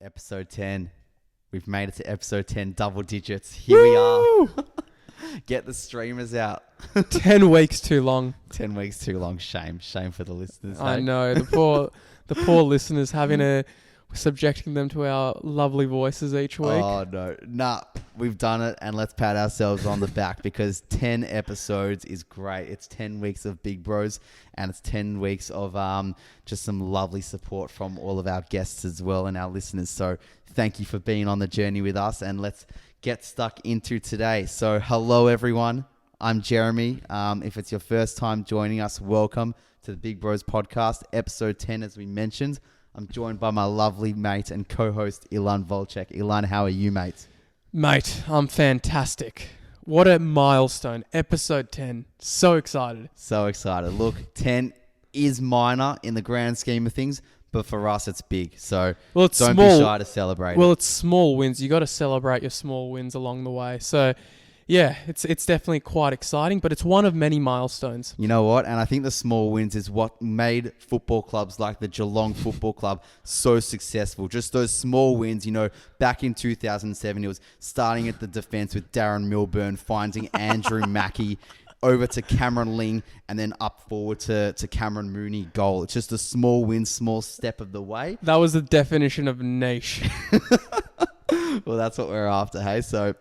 Episode 10. We've made it to episode 10, double digits. Here we are. Get the streamers out. 10 weeks too long. 10 weeks too long. Shame for the listeners. I hey? know. The poor listeners subjecting them to our lovely voices each week. Oh, no. Nah, we've done it, and let's pat ourselves on the back because 10 episodes is great. It's 10 weeks of Big Bros, and it's 10 weeks of just some lovely support from all of our guests as well and our listeners. So thank you for being on the journey with us, and let's get stuck into today. So hello, everyone. I'm Jeremy. If it's your first time joining us, welcome to the Big Bros podcast, episode 10, as we mentioned. I'm joined by my lovely mate and co-host, Ilan Volchek. Ilan, how are you, mate? Mate, I'm fantastic. What a milestone. Episode 10. So excited. So excited. Look, 10 is minor in the grand scheme of things, but for us, it's big. So don't be shy to celebrate. Well, it's small wins. You got to celebrate your small wins along the way. So yeah, it's definitely quite exciting, but it's one of many milestones. You know what? And I think the small wins is what made football clubs like the Geelong Football Club so successful. Just those small wins, back in 2007, it was starting at the defence with Darren Milburn, finding Andrew Mackey, over to Cameron Ling, and then up forward to Cameron Mooney goal. It's just a small win, small step of the way. That was the definition of niche. Well, that's what we're after, hey? So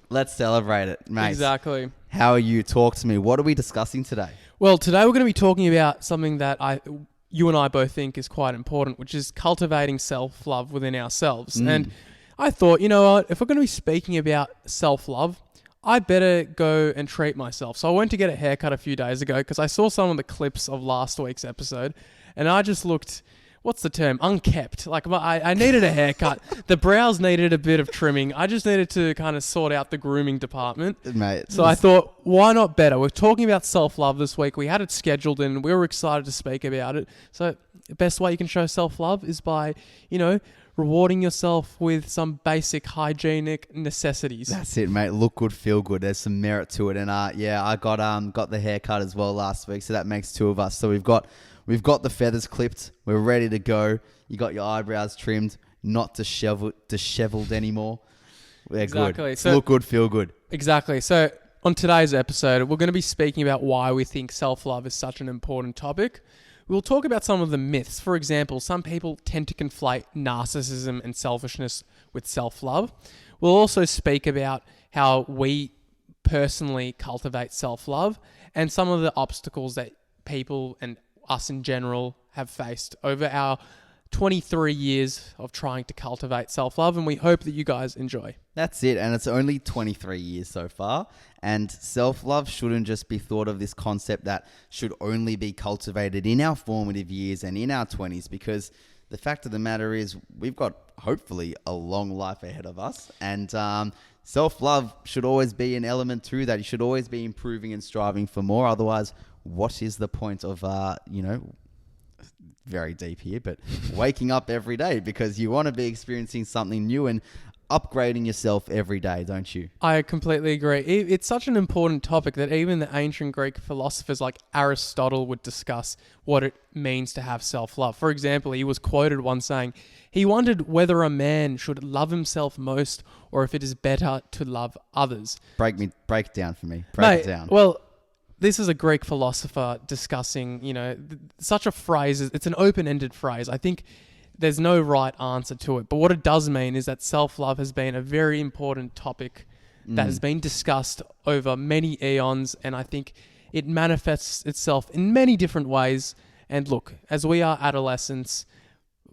let's celebrate it, mate. Exactly. How are you? Talk to me. What are we discussing today? Well, today we're going to be talking about something that you and I both think is quite important, which is cultivating self-love within ourselves. And I thought, you know what, if we're going to be speaking about self-love, I better go and treat myself. So I went to get a haircut a few days ago because I saw some of the clips of last week's episode and I just looked, what's the term? Unkept. Like I needed a haircut. The brows needed a bit of trimming. I just needed to kind of sort out the grooming department. Mate. So I thought, why not better? We're talking about self-love this week. We had it scheduled and we were excited to speak about it. So the best way you can show self-love is by, rewarding yourself with some basic hygienic necessities. That's it, mate. Look good, feel good. There's some merit to it. And I got the haircut as well last week. So that makes two of us. So we've got the feathers clipped. We're ready to go. You got your eyebrows trimmed, not disheveled anymore. We're exactly. Good. So, look good, feel good. Exactly. So on today's episode, we're going to be speaking about why we think self-love is such an important topic. We'll talk about some of the myths. For example, some people tend to conflate narcissism and selfishness with self-love. We'll also speak about how we personally cultivate self-love and some of the obstacles that people and us in general have faced over our 23 years of trying to cultivate self-love, and we hope that you guys enjoy. That's it, and it's only 23 years so far, and self-love shouldn't just be thought of this concept that should only be cultivated in our formative years and in our 20s, because the fact of the matter is we've got, hopefully, a long life ahead of us, and self-love should always be an element to that. You should always be improving and striving for more, otherwise what is the point of, very deep here, but waking up every day, because you want to be experiencing something new and upgrading yourself every day, don't you? I completely agree. It's such an important topic that even the ancient Greek philosophers like Aristotle would discuss what it means to have self-love. For example, he was quoted once saying, he wondered whether a man should love himself most or if it is better to love others. Break it down for me. Break it down. Well, this is a Greek philosopher discussing, such a phrase. It's an open-ended phrase. I think there's no right answer to it. But what it does mean is that self-love has been a very important topic that has been discussed over many eons. And I think it manifests itself in many different ways. And look, as we were adolescents,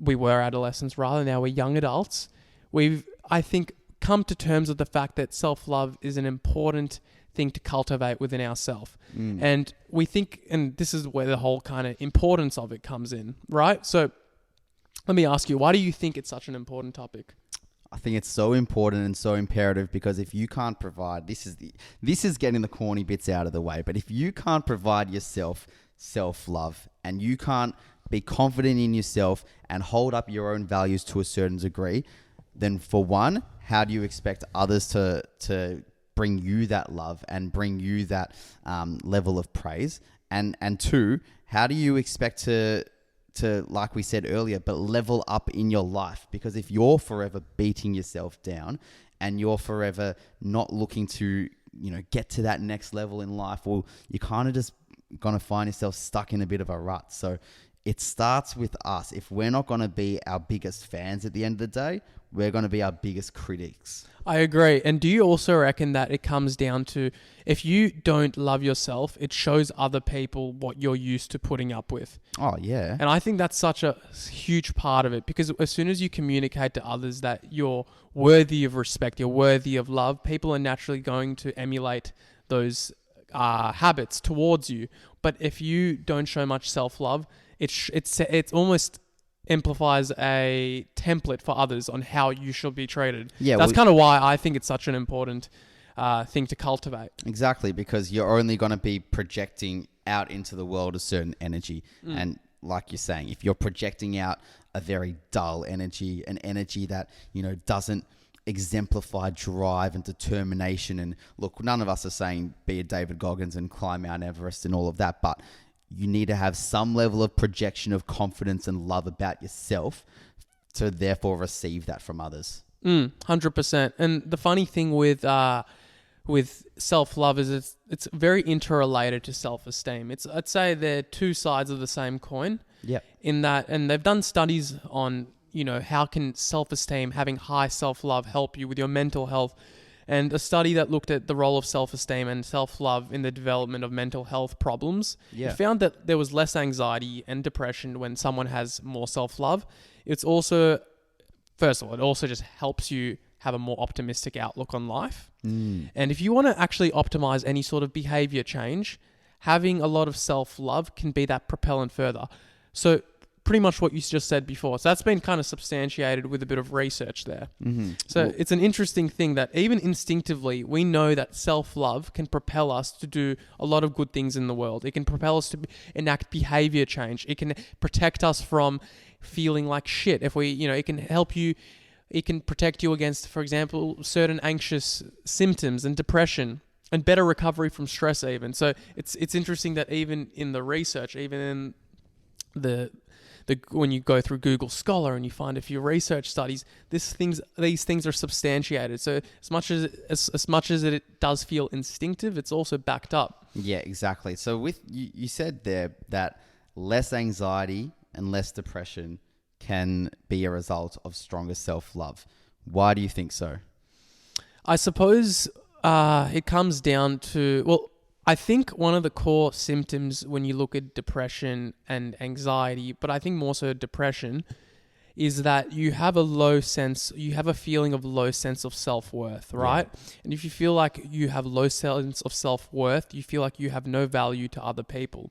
now we're young adults. We've, I think, come to terms with the fact that self-love is an important thing to cultivate within ourselves. And we think, and this is where the whole kind of importance of it comes in, right? So let me ask you, why do you think it's such an important topic? I think it's so important and so imperative because if you can't provide, this is getting the corny bits out of the way, but if you can't provide yourself self-love and you can't be confident in yourself and hold up your own values to a certain degree, then for one, how do you expect others to bring you that love and bring you that level of praise? And two, how do you expect to like we said earlier, but level up in your life. Because if you're forever beating yourself down and you're forever not looking to, get to that next level in life, well, you're kind of just going to find yourself stuck in a bit of a rut. So it starts with us. If we're not going to be our biggest fans at the end of the day, we're going to be our biggest critics. I agree. And do you also reckon that it comes down to, if you don't love yourself, it shows other people what you're used to putting up with? Oh, yeah. And I think that's such a huge part of it, because as soon as you communicate to others that you're worthy of respect, you're worthy of love, people are naturally going to emulate those habits towards you. But if you don't show much self-love, it's almost amplifies a template for others on how you should be treated. Yeah, that's kind of why I think it's such an important thing to cultivate. Exactly, because you're only going to be projecting out into the world a certain energy. And like you're saying, if you're projecting out a very dull energy, an energy that, doesn't exemplify drive and determination. And look, none of us are saying be a David Goggins and climb Mount Everest and all of that, but you need to have some level of projection of confidence and love about yourself to therefore receive that from others. 100%. And the funny thing with self-love is it's very interrelated to self-esteem. I'd say they're two sides of the same coin. Yeah. In that, and they've done studies on, how can self-esteem, having high self-love help you with your mental health. And a study that looked at the role of self-esteem and self-love in the development of mental health problems, it found that there was less anxiety and depression when someone has more self-love. It's also, first of all, it also just helps you have a more optimistic outlook on life. And if you want to actually optimize any sort of behavior change, having a lot of self-love can be that propellant further. So pretty much what you just said before. So that's been kind of substantiated with a bit of research there. So it's an interesting thing that even instinctively, we know that self-love can propel us to do a lot of good things in the world. It can propel us to enact behavior change. It can protect us from feeling like shit. If we, it can help you, it can protect you against, for example, certain anxious symptoms and depression, and better recovery from stress even. So it's interesting that even in the research, even in when you go through Google Scholar and you find a few research studies, these things are substantiated. So as much as it does feel instinctive, it's also backed up. Yeah, exactly. So with you said there that less anxiety and less depression can be a result of stronger self-love. Why do you think so? I suppose it comes down to, well, I think one of the core symptoms when you look at depression and anxiety, but I think more so depression, is that you have a feeling of low sense of self-worth, right? Yeah. And if you feel like you have low sense of self-worth, you feel like you have no value to other people.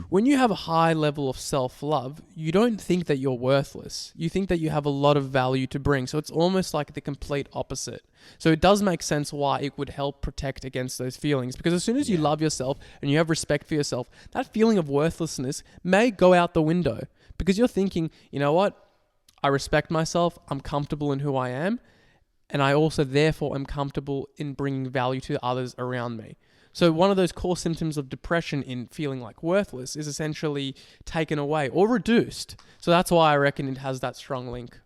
When you have a high level of self-love, you don't think that you're worthless. You think that you have a lot of value to bring. So it's almost like the complete opposite. So it does make sense why it would help protect against those feelings, because as soon as you love yourself and you have respect for yourself, that feeling of worthlessness may go out the window, because you're thinking, you know what? I respect myself, I'm comfortable in who I am, and I also therefore am comfortable in bringing value to others around me. So one of those core symptoms of depression in feeling like worthless is essentially taken away or reduced. So that's why I reckon it has that strong link.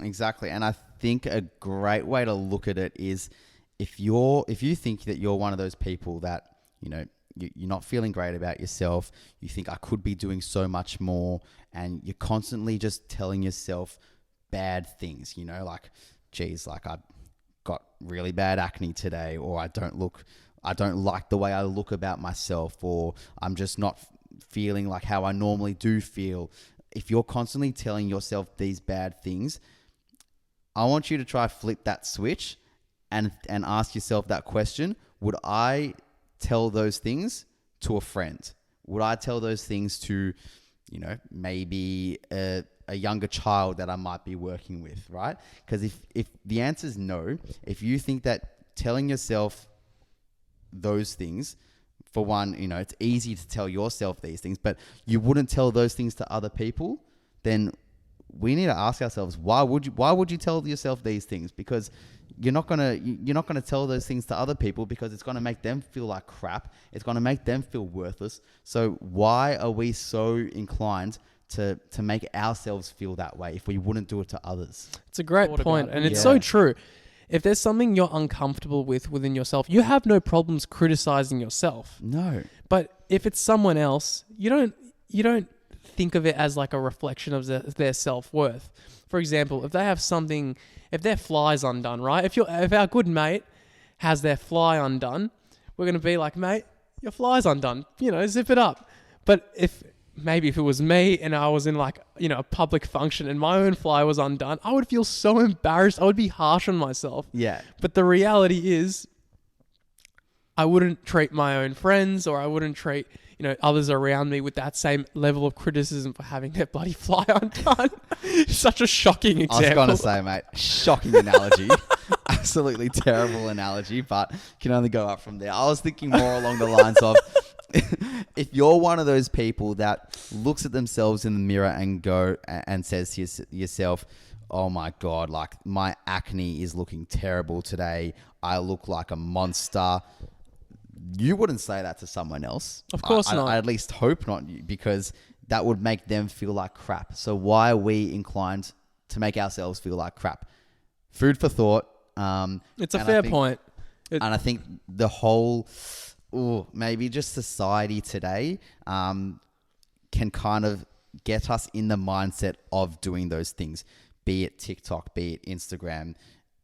Exactly. And I think a great way to look at it is if you think that you're one of those people that, you're not feeling great about yourself, you think I could be doing so much more, and you're constantly just telling yourself bad things, like, geez, like I got really bad acne today, or I don't like the way I look about myself, or I'm just not feeling like how I normally do feel. If you're constantly telling yourself these bad things, I want you to try flip that switch and ask yourself that question. Would I tell those things to a friend? Would I tell those things to, maybe a younger child that I might be working with, right? Because if the answer is no, if you think that telling yourself those things, for one, it's easy to tell yourself these things, but you wouldn't tell those things to other people, then we need to ask ourselves, why would you tell yourself these things? Because you're not gonna tell those things to other people, because it's gonna make them feel like crap. It's gonna make them feel worthless. So why are we so inclined to make ourselves feel that way if we wouldn't do it to others. It's a great point, and it's so true. If there's something you're uncomfortable with within yourself, you have no problems criticizing yourself. No. But if it's someone else, you don't think of it as like a reflection of their self-worth. For example, if they have something, if their fly's undone, right? If our good mate has their fly undone, we're going to be like, mate, your fly's undone, zip it up. But if it was me and I was in like, a public function and my own fly was undone, I would feel so embarrassed. I would be harsh on myself. Yeah. But the reality is I wouldn't treat my own friends, or I wouldn't treat, others around me with that same level of criticism for having their bloody fly undone. Such a shocking example. I was going to say, mate, shocking analogy. Absolutely terrible analogy, but can only go up from there. I was thinking more along the lines of, if you're one of those people that looks at themselves in the mirror and says to yourself, oh my God, like my acne is looking terrible today. I look like a monster. You wouldn't say that to someone else. Of course not. I at least hope not, because that would make them feel like crap. So why are we inclined to make ourselves feel like crap? Food for thought. It's a fair point. And I think the whole, maybe just society today can kind of get us in the mindset of doing those things, be it TikTok, be it Instagram.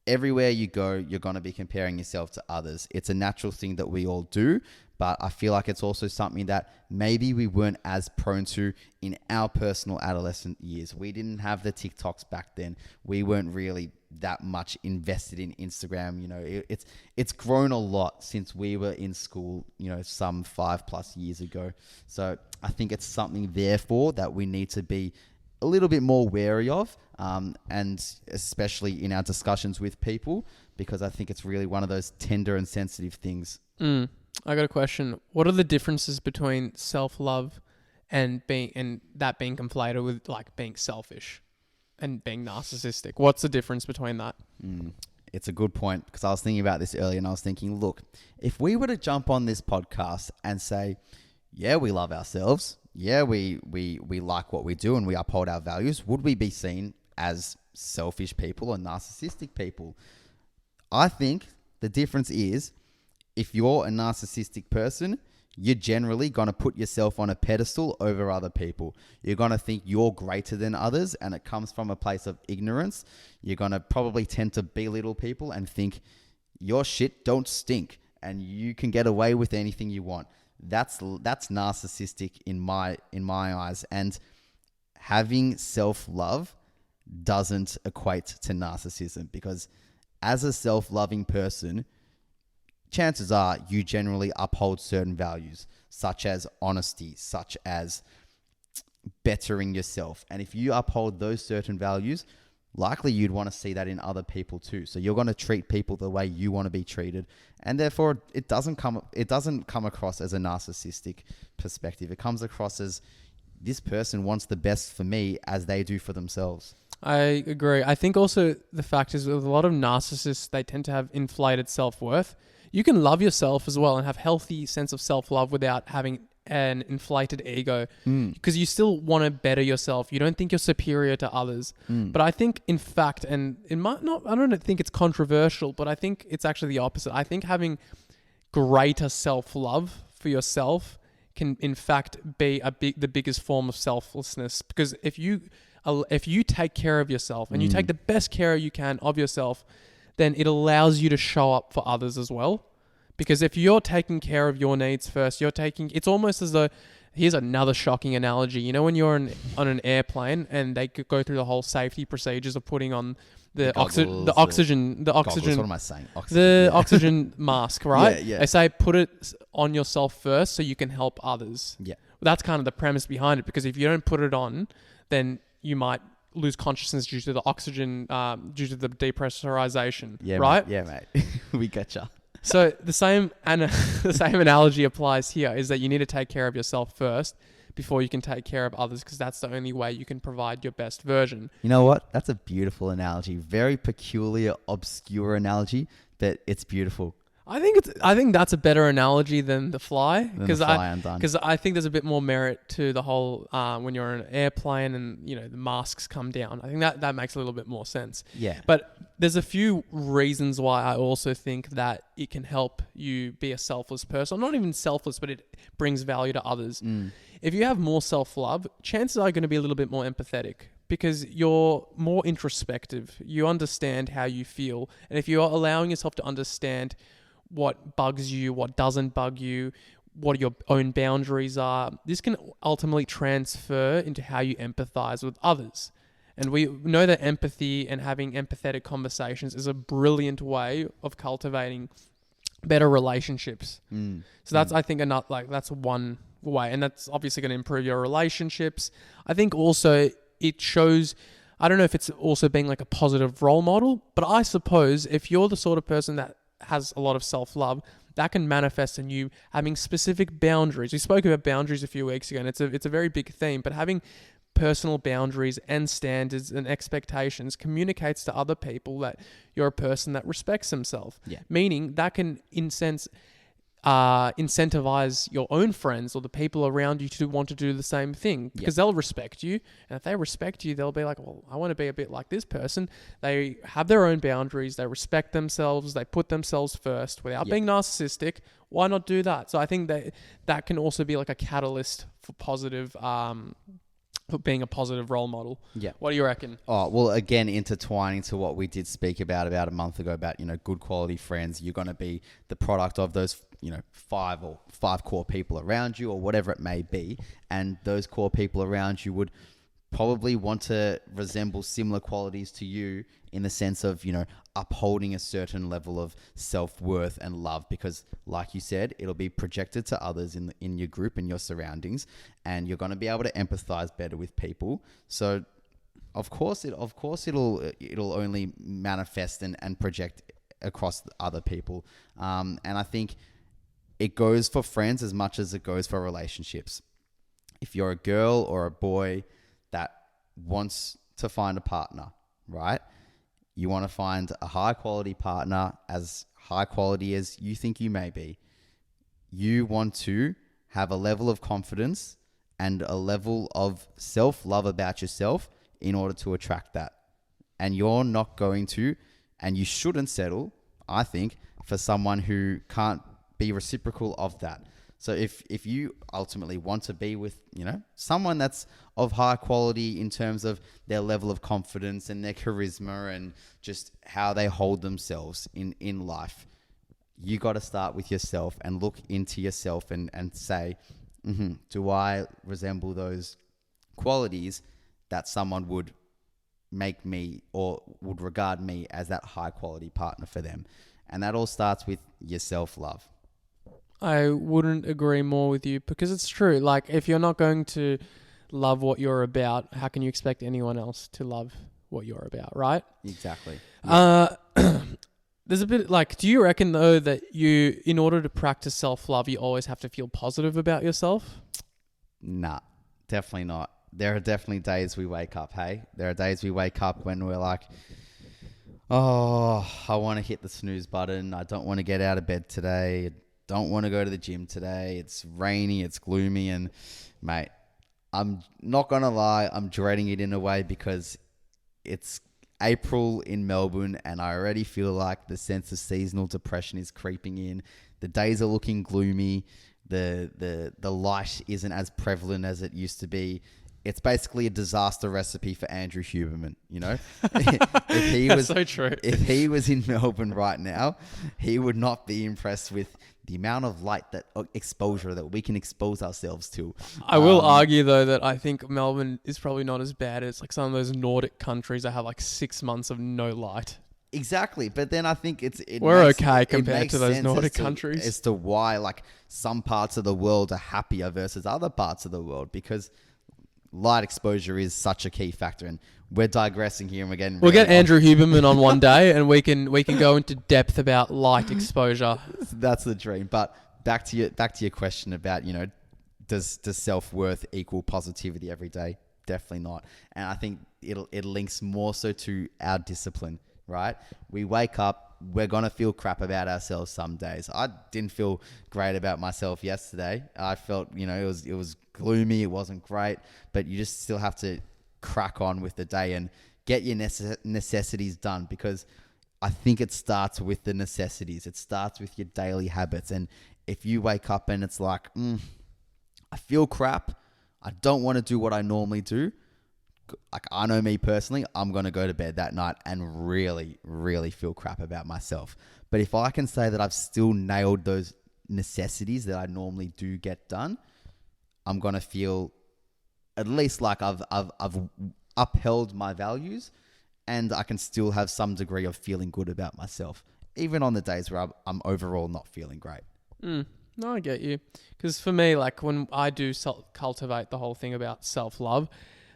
Everywhere you go, you're going to be comparing yourself to others. It's a natural thing that we all do, but I feel like it's also something that maybe we weren't as prone to in our personal adolescent years. We didn't have the TikToks back then. We weren't really that much invested in Instagram. It's grown a lot since we were in school, some 5+ years ago. So I think it's something therefore that we need to be a little bit more wary of, and especially in our discussions with people, because I think it's really one of those tender and sensitive things. I got a question. What are the differences between self-love and being conflated with like being selfish and being narcissistic? What's the difference between that? It's a good point, because I was thinking about this earlier and I was thinking, look, if we were to jump on this podcast and say, yeah, we love ourselves, yeah, we like what we do and we uphold our values, would we be seen as selfish people or narcissistic people? I think the difference is, if you're a narcissistic person, you're generally going to put yourself on a pedestal over other people. You're going to think you're greater than others, and it comes from a place of ignorance. You're going to probably tend to belittle people and think your shit don't stink and you can get away with anything you want. That's narcissistic in my eyes. And having self-love doesn't equate to narcissism, because as a self-loving person, chances are you generally uphold certain values, such as honesty, such as bettering yourself. And if you uphold those certain values, likely you'd want to see that in other people too. So you're going to treat people the way you want to be treated. And therefore it doesn't come across as a narcissistic perspective. It comes across as, this person wants the best for me as they do for themselves. I agree. I think also the fact is, with a lot of narcissists, they tend to have inflated self-worth. You can love yourself as well and have healthy sense of self-love without having an inflated ego, because you still want to better yourself. You don't think you're superior to others. But I think, in fact, and it might not, I don't think it's controversial, but I think it's actually the opposite. I think having greater self-love for yourself can, in fact, be the biggest form of selflessness. Because if you take care of yourself and you take the best care you can of yourself, then it allows you to show up for others as well. Because if you're taking care of your needs first, it's almost as though, here's another shocking analogy. When you're on an airplane and they could go through the whole safety procedures of putting on the oxygen. Goggles, what am I saying? Oxygen mask, right? Yeah. They say put it on yourself first so you can help others. Yeah. That's kind of the premise behind it, because if you don't put it on, then you might lose consciousness due to the oxygen, due to the depressurization, right? Mate. Yeah, mate. We gotcha. So the same analogy applies here, is that you need to take care of yourself first before you can take care of others, because that's the only way you can provide your best version. You know what? That's a beautiful analogy. Very peculiar, obscure analogy, but it's beautiful. I think that's a better analogy than the fly, Than the fly undone. because I think there's a bit more merit to the whole when you're in an airplane and the masks come down. I think that makes a little bit more sense. Yeah. But there's a few reasons why I also think that it can help you be a selfless person. Not even selfless, but it brings value to others. If you have more self-love, chances are going to be a little bit more empathetic, because you're more introspective. You understand how you feel. And if you're allowing yourself to understand what bugs you, what doesn't bug you, what your own boundaries are, this can ultimately transfer into how you empathize with others. And we know that empathy and having empathetic conversations is a brilliant way of cultivating better relationships. So that's, I think, that's one way. And that's obviously going to improve your relationships. I think also it shows, I don't know if it's also being like a positive role model, but I suppose if you're the sort of person that has a lot of self-love, that can manifest in you having specific boundaries. We spoke about boundaries a few weeks ago, and it's a very big theme, but having personal boundaries and standards and expectations communicates to other people that you're a person that respects himself. Yeah. Meaning that can, in sense, incentivize your own friends or the people around you to want to do the same thing, because they'll respect you. And if they respect you, they'll be like, well, I want to be a bit like this person. They have their own boundaries. They respect themselves. They put themselves first without being narcissistic. Why not do that? So I think that can also be like a catalyst for positive, for being a positive role model. Yeah. What do you reckon? Oh, well, again, intertwining to what we did speak about a month ago about, good quality friends. You're going to be the product of those, five core people around you, or whatever it may be. And those core people around you would probably want to resemble similar qualities to you in the sense of, upholding a certain level of self-worth and love, because like you said, it'll be projected to others in your group and your surroundings, and you're going to be able to empathize better with people. So of course it'll only manifest and project across other people. And I think it goes for friends as much as it goes for relationships. If you're a girl or a boy that wants to find a partner, right? You want to find a high quality partner, as high quality as you think you may be. You want to have a level of confidence and a level of self-love about yourself in order to attract that. And you're not going to, and you shouldn't settle, I think, for someone who can't be reciprocal of that. So if you ultimately want to be with, someone that's of high quality in terms of their level of confidence and their charisma and just how they hold themselves in life, you got to start with yourself and look into yourself and say, do I resemble those qualities that someone would make me or would regard me as that high quality partner for them? And that all starts with your self-love. I wouldn't agree more with you, because it's true. Like, if you're not going to love what you're about, how can you expect anyone else to love what you're about, right? Exactly. Yeah. There's a bit like, do you reckon though that in order to practice self-love, you always have to feel positive about yourself? Nah, definitely not. There are definitely days we wake up, hey? There are days we wake up when we're like, oh, I want to hit the snooze button. I don't want to get out of bed today. Don't want to go to the gym today. It's rainy, it's gloomy, and mate, I'm not going to lie, I'm dreading it in a way, because it's April in Melbourne and I already feel like the sense of seasonal depression is creeping in. The days are looking gloomy. The light isn't as prevalent as it used to be. It's basically a disaster recipe for Andrew Huberman, if he was so true. If he was in Melbourne right now, he would not be impressed with the amount of light exposure that we can expose ourselves to. I will argue though that I think Melbourne is probably not as bad as like some of those Nordic countries that have like 6 months of no light. Exactly, but then I think we're okay compared to those Nordic countries as to why like some parts of the world are happier versus other parts of the world, because light exposure is such a key factor. And we're digressing here, and we'll get Andrew Huberman on one day, and we can go into depth about light exposure. That's the dream. But back to your question about, does self-worth equal positivity every day? Definitely not. And I think it links more so to our discipline, right? We wake up, we're going to feel crap about ourselves some days. I didn't feel great about myself yesterday. I felt, it was gloomy. It wasn't great, but you just still have to crack on with the day and get your necessities done, because I think it starts with the necessities. It starts with your daily habits. And if you wake up and it's like, I feel crap, I don't want to do what I normally do. Like, I know me personally, I'm going to go to bed that night and really, really feel crap about myself. But if I can say that I've still nailed those necessities that I normally do get done, I'm going to feel at least like I've upheld my values, and I can still have some degree of feeling good about myself, even on the days where I'm overall not feeling great. No, I get you. Because for me, like when I do cultivate the whole thing about self-love,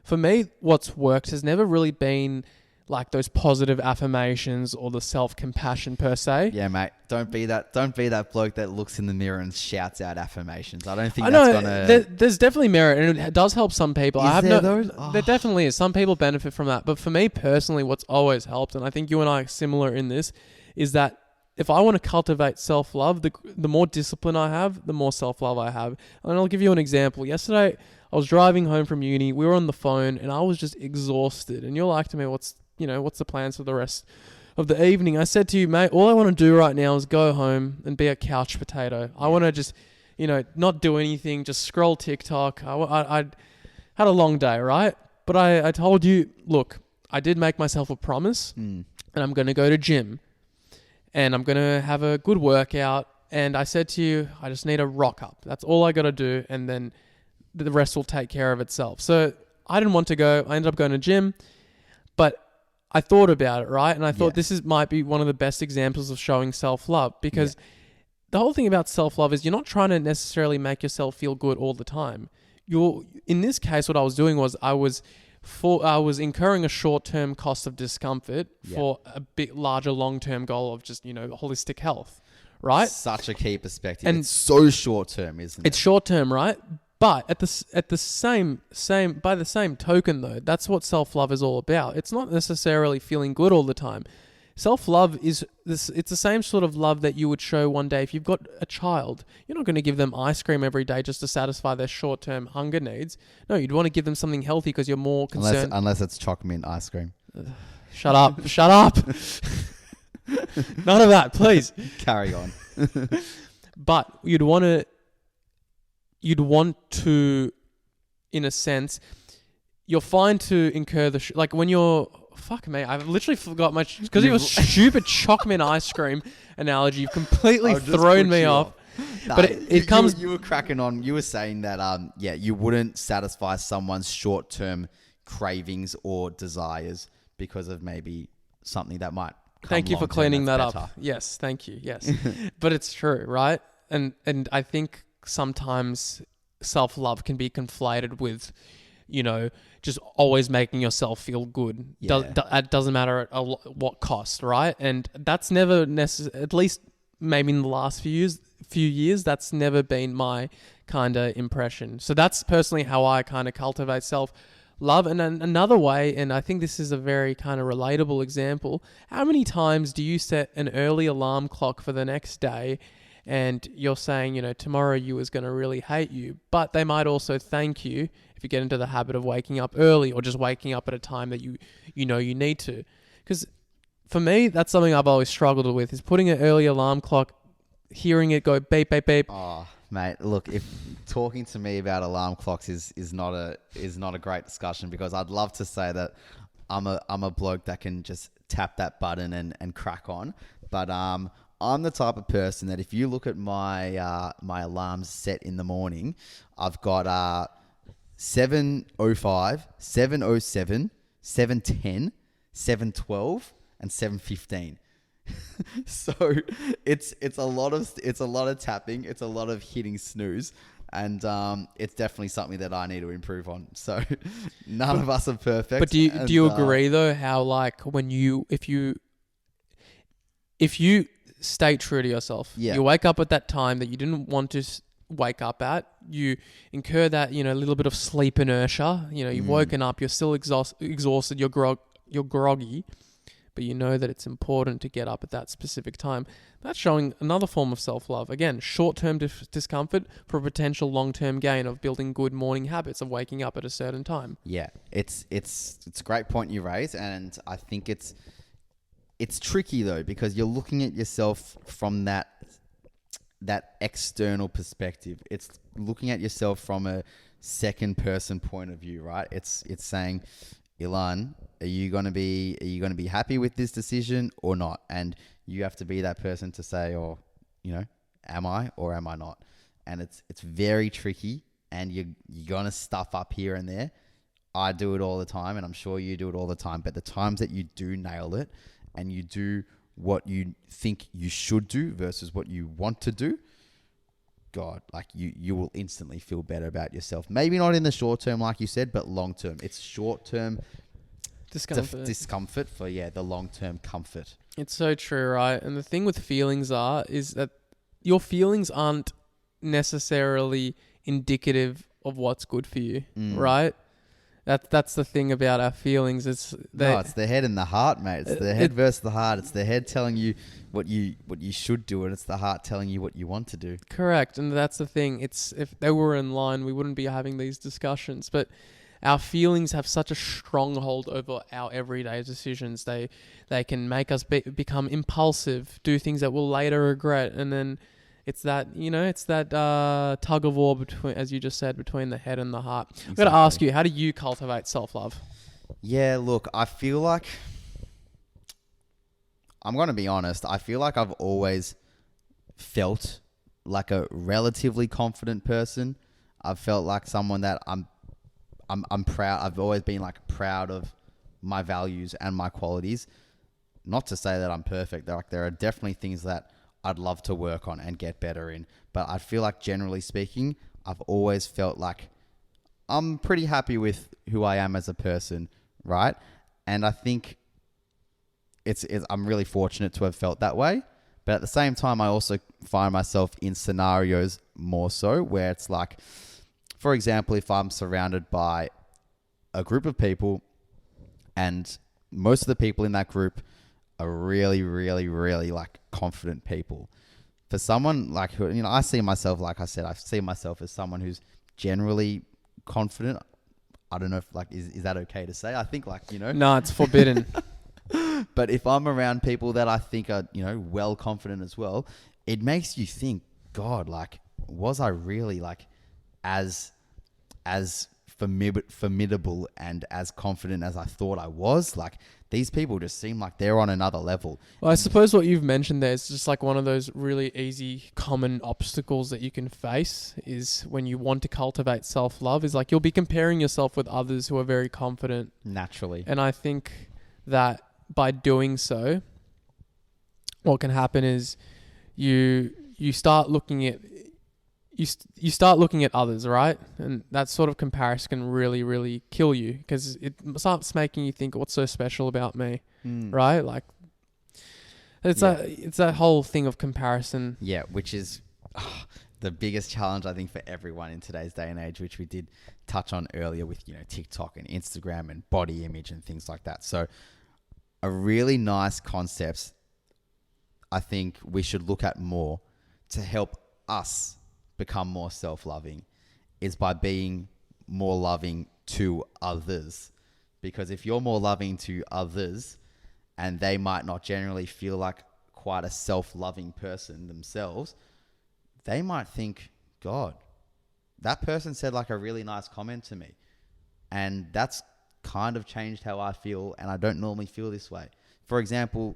for me, what's worked has never really been like those positive affirmations or the self-compassion per se. Yeah, mate. Don't be that bloke that looks in the mirror and shouts out affirmations. I don't think that's gonna. There's definitely merit, and it does help some people. There definitely is. Some people benefit from that, but for me personally, what's always helped, and I think you and I are similar in this, is that if I want to cultivate self-love, the more discipline I have, the more self-love I have. And I'll give you an example. Yesterday, I was driving home from uni. We were on the phone, and I was just exhausted. And you're like to me, what's the plans for the rest of the evening? I said to you, mate, all I want to do right now is go home and be a couch potato. I want to just, not do anything, just scroll TikTok. I had a long day, right? But I told you, look, I did make myself a promise, and I'm going to go to gym, and I'm going to have a good workout. And I said to you, I just need a rock up. That's all I got to do, and then the rest will take care of itself. So I didn't want to go. I ended up going to gym, but I thought about it, right? And I thought this might be one of the best examples of showing self-love, because the whole thing about self-love is you're not trying to necessarily make yourself feel good all the time. In this case, what I was doing was I was incurring a short-term cost of discomfort for a bit larger long-term goal of just, holistic health, right? Such a key perspective. And it's so short-term, isn't it? It's short-term, right? But by the same token though, that's what self-love is all about. It's not necessarily feeling good all the time. Self-love is this. It's the same sort of love that you would show one day if you've got a child. You're not going to give them ice cream every day just to satisfy their short-term hunger needs. No, you'd want to give them something healthy because you're more concerned. Unless it's choc mint ice cream. Shut up! Shut up! None of that, please. Carry on. But you'd want to, in a sense, you're fine to incur like when you're. Fuck me, I've literally forgot because of your stupid choc mint ice cream analogy. You've completely thrown me off. Nah, but it comes. You were cracking on. You were saying that you wouldn't satisfy someone's short-term cravings or desires because of maybe something that might. Thank you for cleaning that better. up. Yes, thank you. Yes, but it's true, right? And I think sometimes self-love can be conflated with, just always making yourself feel good. It doesn't matter at what cost, right? And that's never at least maybe in the last few years, that's never been my kind of impression. So that's personally how I kind of cultivate self-love. And another way, and I think this is a very kind of relatable example, how many times do you set an early alarm clock for the next day and you're saying, tomorrow you is going to really hate you, but they might also thank you if you get into the habit of waking up early or just waking up at a time that you need to. Because for me, that's something I've always struggled with, is putting an early alarm clock, hearing it go beep, beep, beep. Oh, mate, look, if talking to me about alarm clocks is not a great discussion, because I'd love to say that I'm a bloke that can just tap that button and crack on. But I'm the type of person that if you look at my my alarms set in the morning, I've got 7:05, 7:07, 7:10, 7:12, and 7:15. So it's a lot of tapping, it's a lot of hitting snooze, and it's definitely something that I need to improve on. So none of us are perfect. But do you agree though how like when if you stay true to yourself, you wake up at that time that you didn't want to wake up at, you incur that little bit of sleep inertia, you've woken up, you're still exhausted, you're groggy, but you know that it's important to get up at that specific time. That's showing another form of self-love. Again, short-term discomfort for a potential long-term gain of building good morning habits of waking up at a certain time. Yeah, it's a great point you raise, and I think it's tricky though, because you're looking at yourself from that external perspective. It's looking at yourself from a second person point of view, right? It's saying, Ilan, are you going to be happy with this decision or not? And you have to be that person to say, or, am I or am I not? And it's very tricky, and you're going to stuff up here and there. I do it all the time, and I'm sure you do it all the time. But the times that you do nail it and you do what you think you should do versus what you want to do, God, like you will instantly feel better about yourself. Maybe not in the short term, like you said, but long term. It's short term discomfort for the long term comfort. It's so true, right? And the thing with feelings is that your feelings aren't necessarily indicative of what's good for you, right? That's the thing about our feelings. It's the head and the heart, mate. It's the head versus the heart. It's the head telling you what you should do, and it's the heart telling you what you want to do. Correct, and that's the thing. It's if they were in line, we wouldn't be having these discussions. But our feelings have such a stronghold over our everyday decisions. They can make us become impulsive, do things that we'll later regret, and then it's that tug of war between, as you just said, between the head and the heart. Exactly. I've got to ask you, how do you cultivate self-love? Yeah, look, I feel like, I'm going to be honest, I feel like I've always felt like a relatively confident person. I've felt like someone that I'm proud. I've always been like proud of my values and my qualities. Not to say that I'm perfect. There are definitely things that I'd love to work on and get better in. But I feel like, generally speaking, I've always felt like I'm pretty happy with who I am as a person, right? And I think I'm really fortunate to have felt that way. But at the same time, I also find myself in scenarios more so where it's like, for example, if I'm surrounded by a group of people and most of the people in that group are really, really, really like confident people. For someone like who, I see myself, like I said, I see myself as someone who's generally confident. I don't know if is that okay to say? I think No, it's forbidden. But if I'm around people that I think are, well confident as well, it makes you think, God, was I really as formidable and as confident as I thought I was? These people just seem like they're on another level. Well, I suppose what you've mentioned there is just one of those really easy, common obstacles that you can face is when you want to cultivate self-love is you'll be comparing yourself with others who are very confident. Naturally. And I think that by doing so, what can happen is you start looking at you start looking at others, right? And that sort of comparison can really, really kill you because it starts making you think, what's so special about me, right? It's that whole thing of comparison. Yeah, which is the biggest challenge, I think, for everyone in today's day and age, which we did touch on earlier with, TikTok and Instagram and body image and things like that. So a really nice concept I think we should look at more to help us become more self-loving is by being more loving to others. Because if you're more loving to others and they might not generally feel like quite a self-loving person themselves, they might think, God, that person said a really nice comment to me. And that's kind of changed how I feel, and I don't normally feel this way. For example,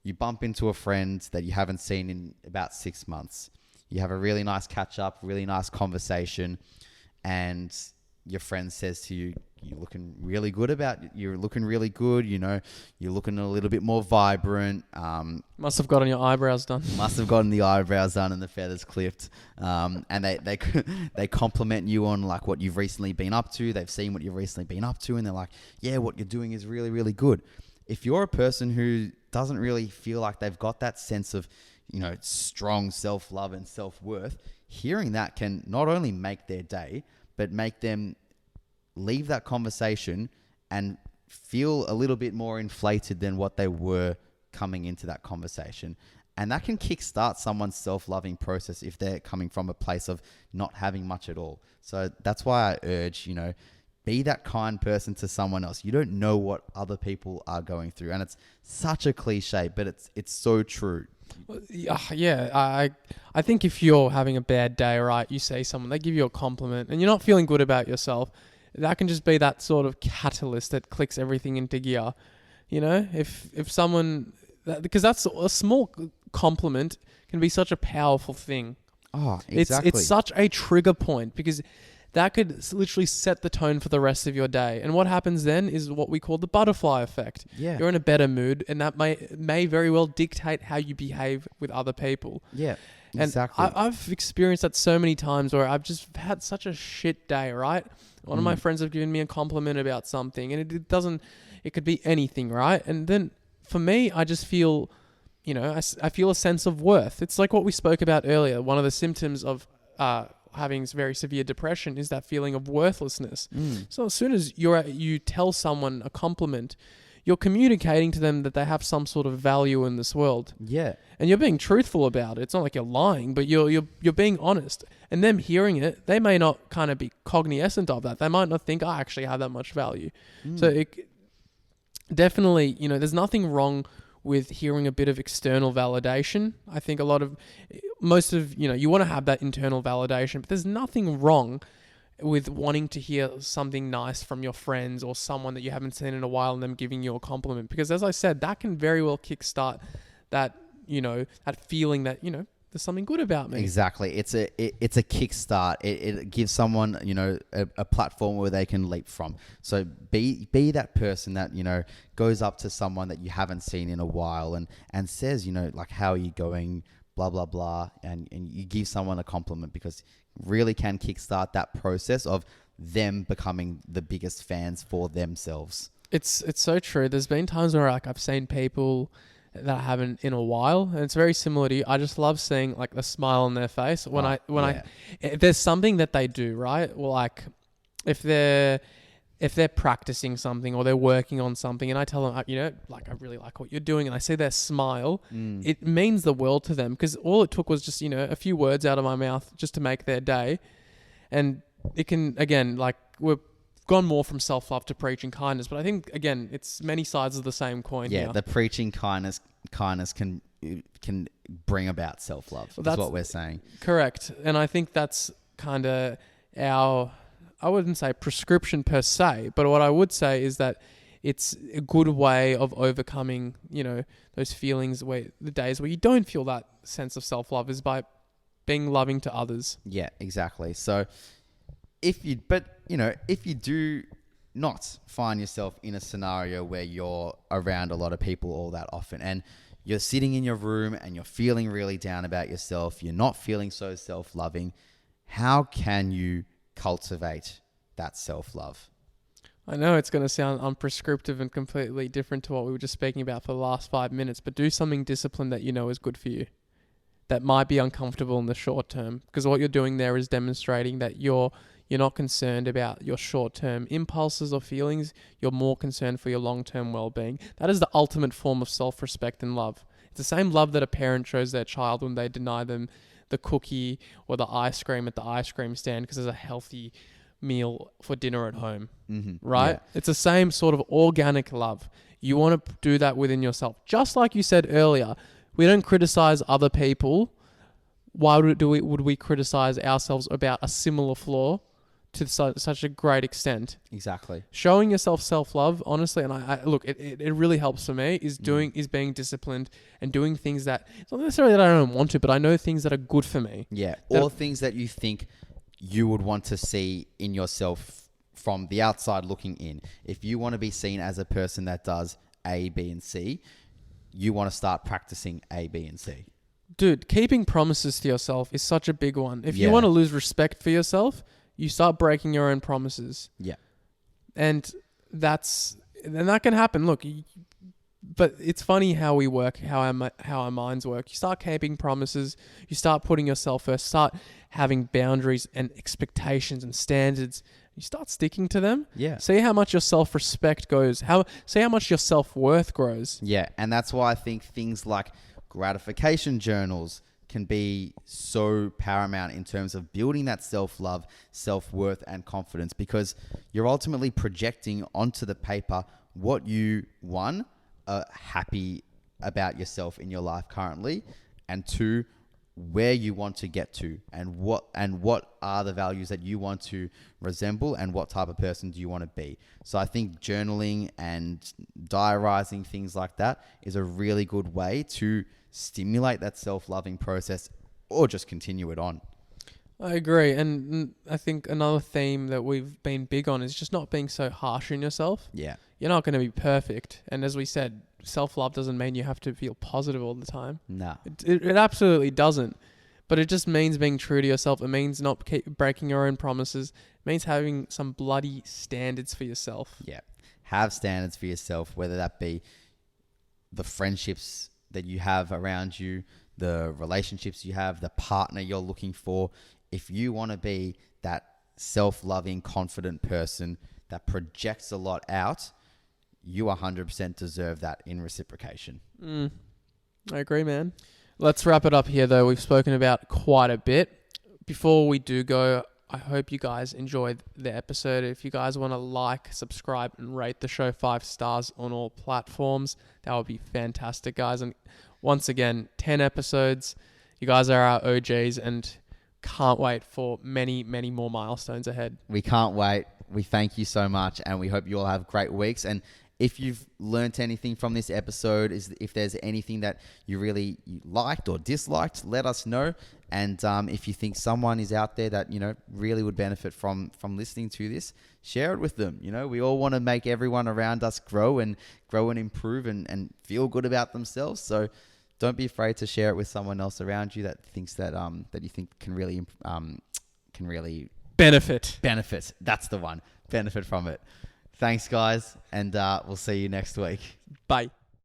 you bump into a friend that you haven't seen in about 6 months. You have a really nice catch up, really nice conversation, and your friend says to you, you're looking really good, you're looking a little bit more vibrant. Must have gotten your eyebrows done. Must have gotten the eyebrows done and the feathers clipped. And they compliment you on what you've recently been up to. They've seen what you've recently been up to, and they're like, yeah, what you're doing is really, really good. If you're a person who doesn't really feel like they've got that sense of, strong self-love and self-worth, hearing that can not only make their day, but make them leave that conversation and feel a little bit more inflated than what they were coming into that conversation. And that can kickstart someone's self-loving process if they're coming from a place of not having much at all. So that's why I urge, be that kind person to someone else. You don't know what other people are going through. And it's such a cliche, but it's so true. Yeah, I think if you're having a bad day, right, you say someone, they give you a compliment and you're not feeling good about yourself, that can just be that sort of catalyst that clicks everything into gear. If someone, because that's a small compliment can be such a powerful thing. Oh, exactly. It's such a trigger point because that could literally set the tone for the rest of your day. And what happens then is what we call the butterfly effect. Yeah. You're in a better mood, and that may very well dictate how you behave with other people. Yeah, exactly. And I've experienced that so many times where I've just had such a shit day, right? One of my friends have given me a compliment about something, and it could be anything, right? And then for me, I just feel, I feel a sense of worth. It's like what we spoke about earlier. One of the symptoms of having very severe depression is that feeling of worthlessness. So as soon as you tell someone a compliment, you're communicating to them that they have some sort of value in this world. Yeah. And you're being truthful about it. It's not like you're lying, but you're being honest. And them hearing it, they may not kind of be cognizant of that. They might not think, I actually have that much value. So it definitely, there's nothing wrong with hearing a bit of external validation. I think you want to have that internal validation, but there's nothing wrong with wanting to hear something nice from your friends or someone that you haven't seen in a while and them giving you a compliment. Because as I said, that can very well kickstart that, that feeling that, there's something good about me. Exactly. It's a kickstart. It gives someone, a platform where they can leap from. So be that person that, goes up to someone that you haven't seen in a while and says, like, how are you going? Blah, blah, blah. And you give someone a compliment because really can kickstart that process of them becoming the biggest fans for themselves. It's so true. There's been times where I've seen people that I haven't in a while, and it's very similar to you. I just love seeing like the smile on their face if there's something that they do, right? Well, like if they're practicing something or they're working on something and I tell them, I really like what you're doing, and I see their smile, it means the world to them because all it took was just, a few words out of my mouth just to make their day. And it can, again, like we've gone more from self-love to preaching kindness, but I think, again, it's many sides of the same coin. Yeah, here. the preaching kindness can bring about self-love. Well, that's what we're saying. Correct. And I think that's kind of I wouldn't say prescription per se, but what I would say is that it's a good way of overcoming, those feelings the days where you don't feel that sense of self-love is by being loving to others. Yeah, exactly. So if you do not find yourself in a scenario where you're around a lot of people all that often and you're sitting in your room and you're feeling really down about yourself, you're not feeling so self-loving, how can you cultivate that self-love? I know it's going to sound unprescriptive and completely different to what we were just speaking about for the last 5 minutes, but do something disciplined that is good for you. That might be uncomfortable in the short term, because what you're doing there is demonstrating that you're not concerned about your short-term impulses or feelings. You're more concerned for your long-term well-being. That is the ultimate form of self-respect and love. It's the same love that a parent shows their child when they deny them the cookie or the ice cream at the ice cream stand because there's a healthy meal for dinner at home, right? Yeah. It's the same sort of organic love. You want to do that within yourself. Just like you said earlier, we don't criticize other people. Why would we criticize ourselves about a similar flaw to such a great extent? Exactly. Showing yourself self-love, honestly, and I look, it really helps for me, is being disciplined and doing things that, it's not necessarily that I don't want to, but I know things that are good for me. Yeah, or things that you think you would want to see in yourself from the outside looking in. If you want to be seen as a person that does A, B, and C, you want to start practicing A, B, and C. Dude, keeping promises to yourself is such a big one. If you want to lose respect for yourself, you start breaking your own promises. Yeah. And that can happen. Look, but it's funny how we work, how our minds work. You start keeping promises, you start putting yourself first, start having boundaries and expectations and standards. you start sticking to them. Yeah. See how much your self-respect goes. See how much your self-worth grows. Yeah. And that's why I think things like gratification journals can be so paramount in terms of building that self-love, self-worth, and confidence, because you're ultimately projecting onto the paper what you, one, are happy about yourself in your life currently, and two, where you want to get to, and what are the values that you want to resemble, and what type of person do you want to be. So I think journaling and diarizing, things like that, is a really good way to stimulate that self-loving process, or just continue it on. I agree. And I think another theme that we've been big on is just not being so harsh on yourself. Yeah. You're not going to be perfect. And as we said, self-love doesn't mean you have to feel positive all the time. No. It absolutely doesn't. But it just means being true to yourself. It means not keep breaking your own promises. It means having some bloody standards for yourself. Yeah. Have standards for yourself, whether that be the friendships that you have around you, the relationships you have, the partner you're looking for. If you want to be that self-loving, confident person that projects a lot out, you 100% deserve that in reciprocation. I agree, man. Let's wrap it up here, though. We've spoken about quite a bit. Before we do go, I hope you guys enjoyed the episode. If you guys want to like, subscribe, and rate the show 5 stars on all platforms, that would be fantastic, guys. And once again, 10 episodes. You guys are our OGs, and can't wait for many, many more milestones ahead. We can't wait. We thank you so much, and we hope you all have great weeks. And if you've learnt anything from this episode, if there's anything that you really liked or disliked, let us know. And if you think someone is out there that, really would benefit from listening to this, share it with them. We all want to make everyone around us grow and improve and feel good about themselves. So don't be afraid to share it with someone else around you that thinks that you think can really benefit. That's the one. Benefit from it. Thanks, guys, and we'll see you next week. Bye.